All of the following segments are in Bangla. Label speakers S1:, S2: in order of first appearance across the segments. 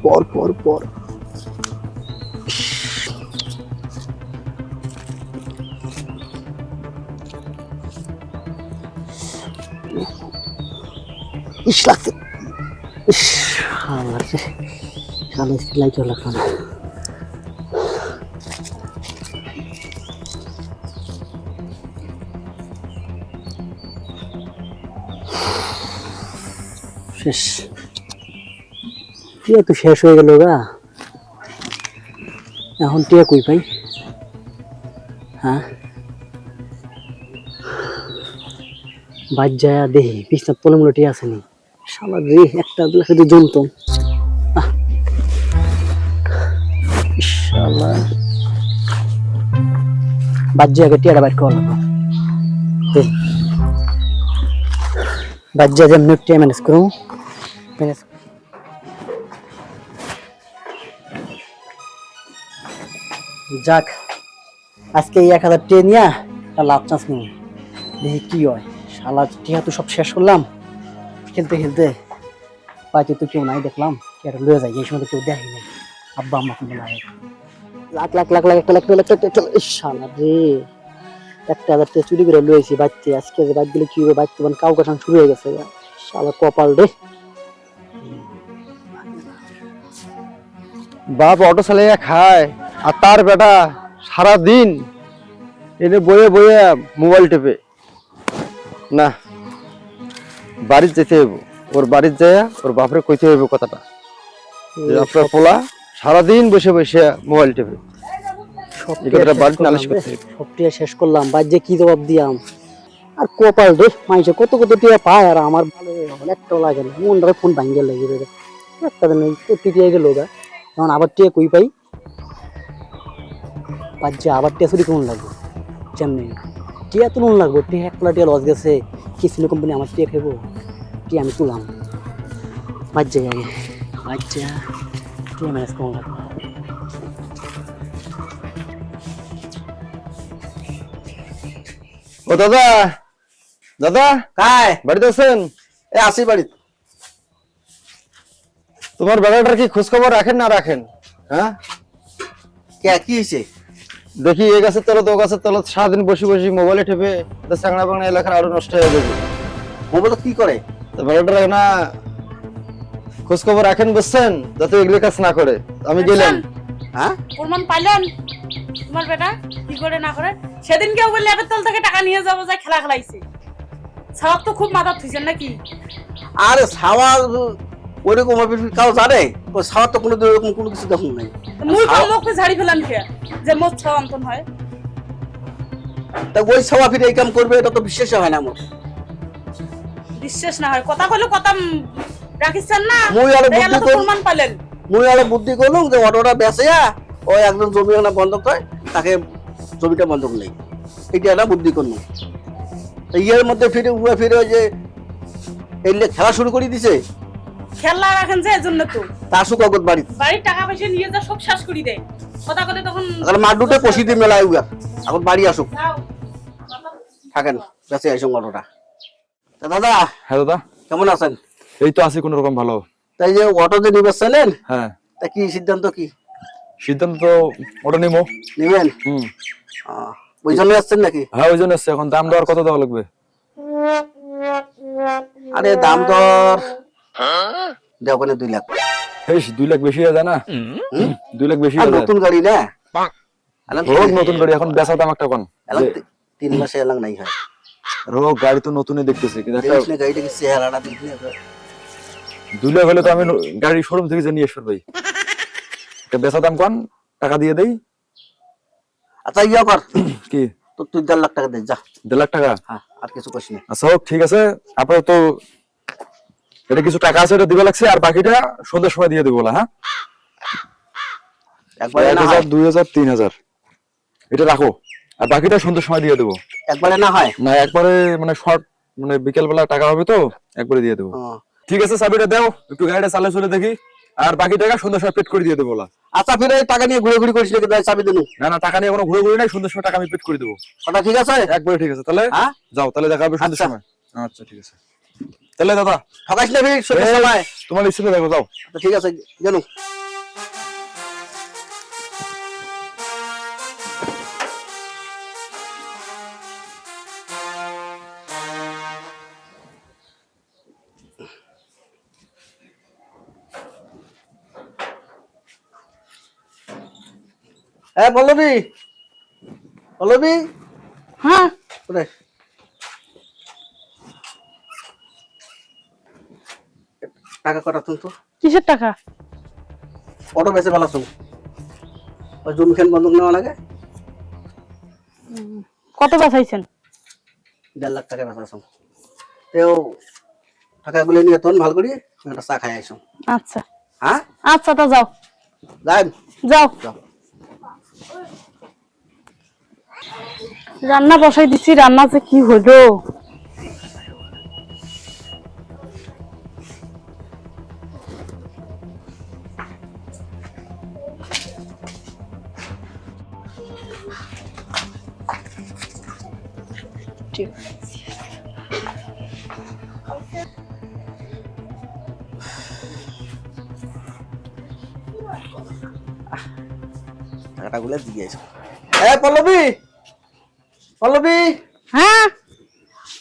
S1: পর পর পর ইস লাগছে। ইস লাগছে, শালা লাইট লাগছে না। শেষ, টিয়া তো শেষ হয়ে গেল গা। এখন টিয়া কই পাই? হ্যাঁ, বাদ যায় দেখি বিছনার তলমূলে টিয়া আসেনি। শালা রে, একটা দুলা শুধু জমতম। শালা বাদ যায়, আগে টিয়াটা বাইর করা লাগবে। বাদ যায় যেমন টিয়া ম্যানেজ করুন। যাক, আজকে এই 1000 টিয়া নিয়ে লাভ চান্স নেই, দেখি কি হয়। শালা টিয়া তো সব শেষ করলাম খেলতে খেলতে, পাইতে তো কেউ নাই, দেখলাম টিয়াটা লয়ে যায়। এই সময় তো কেউ দেখি নাই, আব্বা আম্মা কিন্তু নাই। লাখ লাখ লাখ লাখ একটা লাখ লাখ একটা, শালা রে, 1000 টিয়া চুরি করে লয়েছি বাচ্চা। আজকে যে বাদ দিলে কি হবে, বাচ্চা মানে কাউ কাটান শুরু হয়ে গেছে। শালা কপাল রে।
S2: বাপ অটো চালিয়ে খায় আর তার বেটা সারা দিন এনে বয়ে বয়ে মোবাইল টেপে। না, বাড়ির যেতে হইব, ওর বাড়ির যায় ওর বাপরে কইতে হইব কথাটা, যে আপনার পোলা সারাদিন বসে বসে মোবাইল টেপে।
S1: সব টিয়া শেষ করলাম, বাজ্যে কি জবাব দিয়াম। আর কপাল রে, মানুষে কত কত টিয়া পায় আর আমার ভালো একটাও লাগে না। মনটা ফোন ভাঙ্গে লাগে রে, একটা দিন টিয়া গেল গা। এখন আবার টিয়া কই পাই? বাজ্যে আবার টিয়া চুরি কেমন লাগবে? যেমনি টিয়া তো নুন লাগবো, টিয়া একলা টিয়া লস গেছে, কিছু কোম্পানি আমার টিয়া খাবো, টিয়া আমি তুলাম। বাজ্যে আগে বাজ্যা টিয়া ম্যানেজ কেমন লাগবে?
S2: ও দাদা, দাদা
S3: কায়
S2: বাড়িতে আছেন?
S3: এ আসি বাড়ি।
S2: তোমার বেড়াটার কি খোঁজ খবর রাখেন না রাখেন? হ্যাঁ,
S3: কে কি হয়েছে?
S2: দেখি এ গাছের তলত ও গাছের তলত সারাদিন বসে বসে মোবাইলে ঠেপে চাংড়া বাংলা এলাকার আরো নষ্ট হয়ে যাবে।
S3: মোবাইল কি করে?
S2: তো বেড়াটার না খোঁজ খবর রাখেন, বুঝছেন, যাতে এগুলো কাজ না করে। আমি গেলাম।
S3: হ্যাঁ,
S4: প্রমাণ পাইলেন তোমার বেটা কি করে না করে? সেদিন কেউ বললে এবার তল থেকে টাকা নিয়ে যাবো, যায় খেলা খেলাইছে। সাওয়াব তো খুব মাথা থুইছেন নাকি?
S3: আরে সাওয়ার ওইরকম কাউ জানে? ওই সাওয়ার তো কোনো এরকম কোনো কিছু দেখুন নাই।
S4: মুই কোন লোককে ঝাড়ি ফেলান খেয়া যে মোট ছাওয়া অন্তন হয়?
S3: তা ওই সাওয়া ফিরে এই কাম করবে, এটা তো বিশ্বাস হয় না আমার।
S4: বিশ্বাস না হয় কথা কইলো কথা রাখিছেন না।
S3: মুই আলো
S4: তাই
S3: বুদ্ধি
S4: আল্লাহ তো
S3: কর,
S4: প্রমাণ পাইলেন।
S3: মুই আলো বুদ্ধি করলাম যে অটোটা বেচেয়া ওই একজন জমি না বন্ধক হয়, তাকে জমিটা বন্ধক নেই, এইটা একটা বুদ্ধি করলাম। ইয়ের মধ্যে ফিরে ঘুরে ফিরে ওই যে এই খেলা শুরু করে দিছে।
S4: খেলা রাখেন যে এজন্য তো
S3: তা আসুক অগত বাড়িতে,
S4: বাড়ির টাকা পয়সা নিয়ে যা সব শেষ করে দেয়। কথা কথা তখন
S3: মার দুটো কষি দিয়ে মেলায় উগা এখন বাড়ি আসুক,
S4: যাও।
S3: থাকেন বেঁচে আসুন অটোটা। তা দাদা,
S2: হ্যাঁ দাদা,
S3: কেমন আছেন?
S2: এই তো আছি কোন রকম ভালো।
S3: তাই যে অটো যে নিবে ছিলেন,
S2: হ্যাঁ,
S3: তা কি সিদ্ধান্ত কি
S2: সিদ্ধান্ত তো ওটা নিবো।
S3: নিবেন? ওই জন্য আসছেন নাকি?
S2: হ্যাঁ, ওই জন্য এখন দাম দর কত দেওয়া লাগবে?
S3: আরে দাম দর দেও কোনে 2 লাখ।
S2: এই 2 লাখ বেশি হয়ে যায় না? 2 লাখ বেশি
S3: আর
S2: হয়ে যায়।
S3: নতুন গাড়ি না,
S2: রোগ নতুন গাড়ি, এখন বেচা দাম একটা কোন?
S3: 3 মাসে এলাং নাই হয়।
S2: রোগ গাড়ি তো নতুনই দেখতেছি, কিন্তু একটা
S3: দেখিস না গাড়িটা কি চেহারাটা দেখলি?
S2: 2 লাখ হলে তো আমি গাড়ি শোরুম থেকে যে নিয়ে আসবো ভাই। এটা বেচা দাম কোন, টাকা দিয়ে দেই।
S3: আচ্ছা ইয়া কর,
S2: কি
S3: তো তুই 1.5 লাখ টাকা দে যা।
S2: 1.5 লাখ টাকা?
S3: হ্যাঁ, আর কিছু কইস না।
S2: আচ্ছা হোক, ঠিক আছে। আপনার তো এটা কিছু টাকা আছে, এটা দিবে লাগছে, আর বাকিটা সন্ধ্যার সময় দিয়ে দেবো। হ্যাঁ,
S3: একবারে না
S2: 1000,
S3: হয়?
S2: 2000, 3000 এটা রাখো, আর বাকিটা সন্ধ্যার সময় দিয়ে দেবো।
S3: একবারে না হয়?
S2: না, একবারে মানে শর্ট, মানে বিকেল বেলা টাকা হবে তো একবারে দিয়ে দেবো। ঠিক আছে, চাবিটা দাও, একটু গাড়িটা চালিয়ে চলে দেখি, আর বাকি টাকা সন্ধ্যার সময় পেড করে দিয়ে দেবো।
S3: আচ্ছা ফিরে টাকা নিয়ে ঘুরে ঘুরে করিস নাকি? চাবি দিনু।
S2: না না, টাকা নিয়ে কোনো ঘুরে ঘুরে নাই, সন্ধ্যার সময় টাকা আমি পেড করে দেবো।
S3: কথা ঠিক আছে?
S2: একবারে ঠিক আছে, তাহলে
S3: হ্যাঁ,
S2: যাও, তাহলে দেখা হবে সন্ধ্যার
S3: আচ্ছা।
S2: সময়। আচ্ছা ঠিক আছে। তাহলে দাদা
S3: ঠকাইস না ফির সত্যি সময়।
S2: তোমার ইচ্ছে দেখো যাও।
S3: আচ্ছা, ঠিক আছে জানো। হ্যাঁ পল্লবী, পল্লবী
S4: হ্যাঁ
S3: কোথায়? টাকা কটা তুমি তো
S4: কিসের টাকা?
S3: অটো বেঁচে ফেলাছো, ওই জমি খান বন্ধক নেওয়া লাগে।
S4: কত বাঁচাইছেন?
S3: 1.5 লাখ টাকা বেঁচাছো। তেও টাকাগুলো নিয়ে তখন ভালো করি একটা চা খাই আইসো।
S4: আচ্ছা
S3: হ্যাঁ
S4: আচ্ছা, তা যাও
S3: যাই।
S4: যাও।
S3: যাও।
S4: রান্না বসাই দিছি, রান্না যে কি হইলো।
S3: টাকাগুলো দিয়ে আইসো। হ্যাঁ পল্লবী, পল্লবী
S4: হ্যাঁ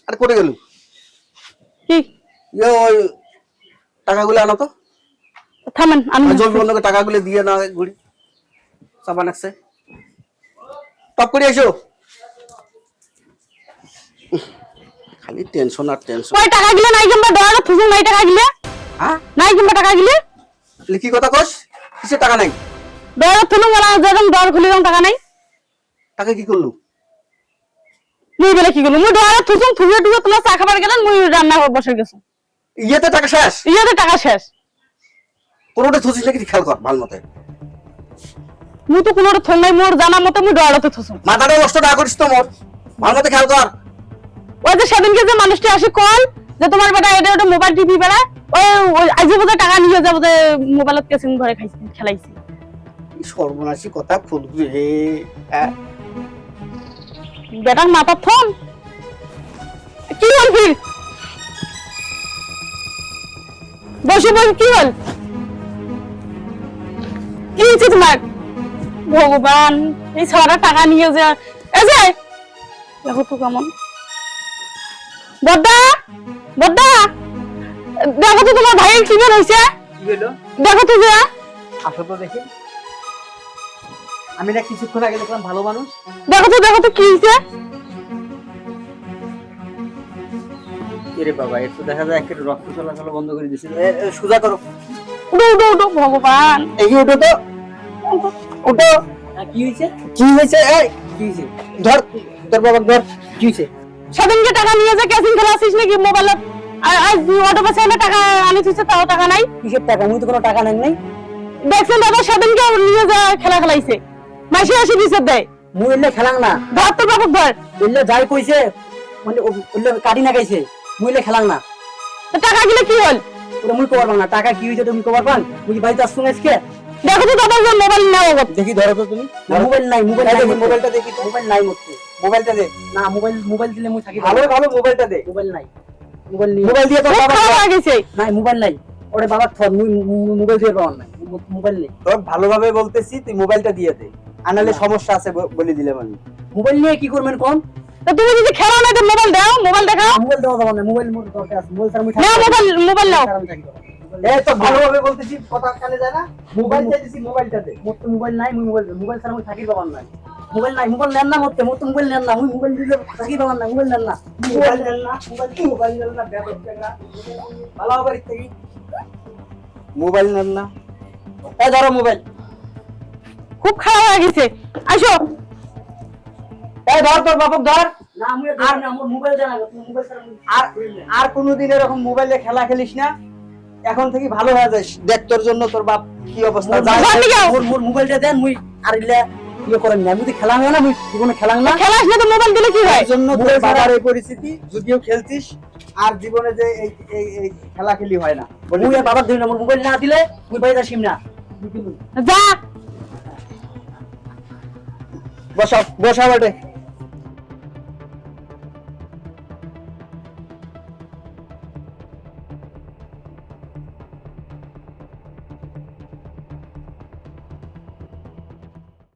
S3: আরে করে গেল
S4: কি?
S3: ওই টাকাগুলো আনো তো।
S4: থামেন, আমি
S3: জমি বন্ধকে টাকাগুলো দিয়ে না ঘুরি চাপা নাকছে। টপ করে এসো। খালি টেনশন আর টেনশন।
S4: কয় টাকা গিলে নাই কিংবা ডলার থুসুন নাই টাকা গিলে?
S3: হ্যাঁ
S4: নাই কিংবা টাকা গিলে?
S3: কি কথা কস? কিসের টাকা নাই?
S4: ডলার থুলুন গলা যখন ডলার খুলি যখন টাকা নাই।
S3: টাকা কি করলু?
S4: মুই বলে কি করলো? মুই ডলার থুসুন থুসে টুসে তোমার চা খাবার গেলেন, মুই রান্না বসে গেছো।
S3: ইয়েতে টাকা শেষ।
S4: ইয়েতে টাকা শেষ।
S3: কোনোটা থুসিস নাকি খেয়াল কর ভালো মতে।
S4: মুই তো কোনো থন নাই, মোর জানা মতে মুই ডলারতে থুসুন।
S3: মাথাটা নষ্ট না করিস তো মোর, ভালো মতে খেয়াল কর।
S4: ওই যে সেদিনকে যে মানুষটি আসি কল যে তোমার বেটা এটা ওটা মোবাইল টিভি বেড়া, ওই আজ বোধ টাকা নিয়ে যাবো যে মোবাইলত কেসিং ঘরে খাইছি খেলাইছি।
S3: কি সর্বনাশী কথা ফুলবি হে।
S4: বেটার মাথা থন কি হল ফির? বসে বসে কি হল? কি হয়েছে তোমার? ভগবান, এই সারা টাকা নিয়ে যা এই দেখো তো কেমন। বদ্দা, বদ্দা দেখো তো তোমার ভাইয়ের কি বের হয়েছে।
S1: কি হইলো?
S4: দেখো তো যে
S1: আসো তো দেখি। আমি না কিছুক্ষণ আগে দেখলাম ভালো মানুষ।
S4: দেখো তো কি হয়েছে।
S1: এরে বাবা, এর তো দেখা যায় একের রক্ত চলাচল বন্ধ করে দিয়েছিল। সোজা করো।
S4: উঠো উঠো উঠো, ভগবান।
S1: এই ওটো তো ওটো। কি হয়েছে? কি হয়েছে? এই কি হয়েছে? ধর তোর বাবা ধর। কি হয়েছে?
S4: সেদিনকে টাকা নিয়ে যা কেসিং খেলা আসিস নাকি মোবাইলত? আজ অটো পাশে এনে টাকা আনি তুই তাও টাকা নাই।
S1: কিসের টাকা? মুই তো কোনো টাকা নাই নাই।
S4: দেখছেন দাদা সেদিনকে নিয়ে যা খেলা খেলাইছে, মাসি আসি বিচার দেয়।
S1: মুই এলে খেলাং না।
S4: ধর তোর বাবুক ধর।
S1: এলে যাই কইছে মানে ওলে কাটি না গাইছে। মুই এলে খেলাং না।
S4: তো টাকা গিলে কি হল?
S1: ওরে মুই কবার না। টাকা কি হয়েছে তুমি কবার পান? মুই বাড়িতে আসছো না আজকে।
S4: দেখো তো দাদা যে মোবাইল নাও।
S1: দেখি ধরো তো তুমি। মোবাইল নাই, মোবাইল নাই। মোবাইলটা দেখি। মোবাইল নাই মতে। মোবাইলটা দে। না মোবাইল দিলে মুই থাকি। ভালো ভালো মোবাইলটা দে। মোবাইল নাই। মোবাইল নি। মোবাইল দিয়ে তো বাবা
S4: খাওয়া গেছে।
S1: নাই, মোবাইল নাই। ওরে বাবা থর মুই মোবাইল দিয়ে পাওয়ার নাই। মোবাইল নেই।
S5: তোর ভালোভাবে বলতেছি, তুই মোবাইলটা দিয়ে দে, আনালে সমস্যা আছে বলে দিলাম আমি।
S1: মোবাইল নিয়ে কি করবেন কোন?
S4: তো তুমি যদি খেলা না তো মোবাইল দাও, মোবাইল দেখাও।
S1: মোবাইল দেওয়া যাবে না। মোবাইল মোর দরকার আছে। মোবাইল ছাড়া মুই থাকি
S4: না মোবাইল নাও।
S5: এই তো ভালোভাবে বলতেছি, কথা কানে যায় না। মোবাইল চাইতেছি, মোবাইলটা দে।
S1: মোর তো মোবাইল নাই। মুই মোবাইল ছাড়া মুই থাকি পাবার নাই। মোবাইল নাই। মোবাইল নেন না মতে। মোর তো মোবাইল নেন না। মুই মোবাইল দিলে থাকি পাবার নাই। মোবাইল নেন না।
S5: মোবাইল দেন না, মোবাইল দেন না, বেদব টাকা। ভালোভাবে থেকে মোবাইল নেন না।
S1: এই ধরো মোবাইল।
S4: খুব খারাপ হয়ে গেছে। আসো।
S5: এই ধর তোর বাপক ধর।
S1: না মুই আর না, মোর মোবাইল দেন না। তুমি মোবাইল ছাড়া মুই
S5: আর আর কোনোদিন এরকম মোবাইলে খেলা খেলিস না। এখন থেকে ভালো হয়ে যাস। দেখ তোর জন্য তোর বাপ কি অবস্থা।
S1: মোর মোবাইলটা দেন। মুই আর ইলে ইয়ে করেন না। মুই তো খেলা হয় না। মুই জীবনে খেলাং না।
S4: খেলাস না তো মোবাইল দিলে কি হয়?
S5: তার জন্য তোর বাবার এই পরিস্থিতি। যদিও খেলতিস, আর জীবনে যে এই খেলা খেলি হয় না।
S1: মুই আর বাবার ধরি না। মোর মোবাইল না দিলে মুই বাইরে আসিম না।
S4: যা।
S5: বসা বসা বেটে।